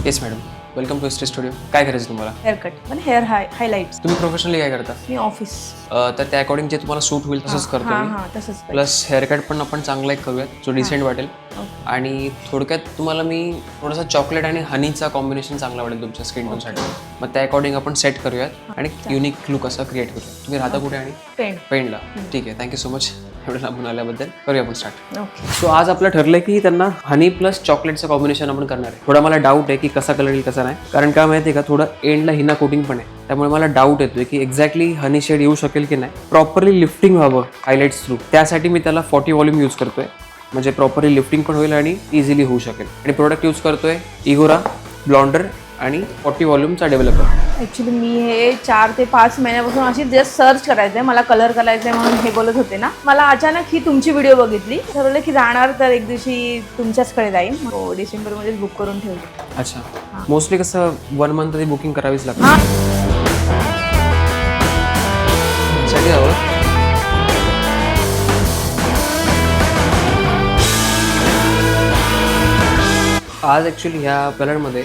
Yes madam, welcome to Este studio. काय करायचं तुम्हाला? हेअर कट पण हेअर हायलाइट्स. तुम्ही प्रोफेशनली काय करता? मी ऑफिस. तर त्या अकॉर्डिंग जे तुम्हाला सूट होईल तसंच करतो मी. हां तसंच. प्लस हेअरकट पण आपण चांगला एक करूयात जो डिसेंट वाटेल. आणि थोडक्यात तुम्हाला मी थोडासा चॉकलेट आणि हनीचा कॉम्बिनेशन चांगला वाटेल तुमच्या स्किन टोनसाठी. मग त्या अकॉर्डिंग आपण सेट करूयात आणि युनिक लुक असा क्रिएट करूया. तुम्ही राहता कुठे आणि? पेणला. ठीक आहे, थँक्यू सो मच एवढं लांबून आल्याबद्दल. करूया आपण स्टार्ट. ओके. सो आज आपलं ठरलं की त्यांना हनी प्लस चॉकलेटचं कॉम्बिनेशन आपण करणार आहे. थोडा मला डाऊट आहे की कसा कलर येईल कसा नाही, कारण काय माहिती आहे का, थोडं एंडला हिना कोटिंग पण आहे. त्यामुळे मला डाऊट येतोय की एक्झॅक्टली हनी शेड येऊ शकेल की नाही. प्रॉपरली लिफ्टिंग व्हावं हायलाइट्स थ्रू, त्यासाठी मी त्याला 40 वॉल्यूम यूज करतोय. म्हणजे प्रॉपरली लिफ्टिंग पण होईल आणि इझिली होऊ शकेल. आणि प्रोडक्ट यूज करतोय इगोरा ब्लॉन्डर आणि 40 वॉल्यूमचा डेव्हलपर. ॲक्च्युली मी हे 4 ते 5 महिन्यापासून अशी जस्ट सर्च करायचं आहे, मला कलर करायचं आहे म्हणून हे बोलत होते ना. मला अचानक ही तुमची व्हिडिओ बघितली, ठरवलं की जाणार तर एक दिवशी तुमच्याचकडे जाईन. हो, डिसेंबरमध्येच बुक करून ठेवली. अच्छा, मोस्टली कसं 1 मंथ आधी बुकिंग करावीच लागते. हां साठी हवं. आज ॲक्च्युली ह्या कलरमध्ये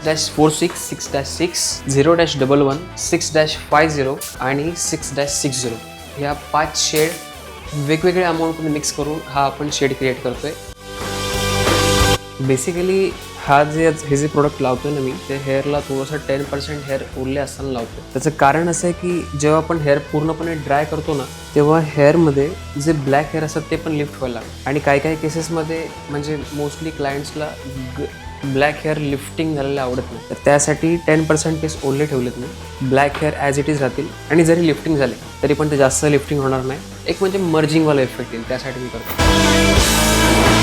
-46, 6-6, 0-11, 6-50 आणि 6-60 ह्या 5 शेड वेगवेगळ्या अमाऊंटमध्ये मिक्स करून हा आपण शेड क्रिएट करतोय. बेसिकली हे जे प्रोडक्ट लावतोय ना मी, ते हेअरला थोडंसं 10% हेअर उरले असताना लावतो. त्याचं कारण असं आहे की जेव्हा आपण हेअर पूर्णपणे ड्राय करतो ना, तेव्हा हेअरमध्ये जे ब्लॅक हेअर असतात ते पण लिफ्ट व्हायला लागतं. आणि काही काही केसेसमध्ये म्हणजे मोस्टली क्लायंट्सला ब्लॅक हेअर लिफ्टिंग झालेलं आवडत नाही. तर त्यासाठी 10% केस ओले ठेवलेत मी. Black hair as it is राहतील आणि जरी लिफ्टिंग झाले तरी पण ते जास्त लिफ्टिंग होणार नाही. एक म्हणजे मर्जिंगवाला इफेक्ट येईल, त्यासाठी मी करतो.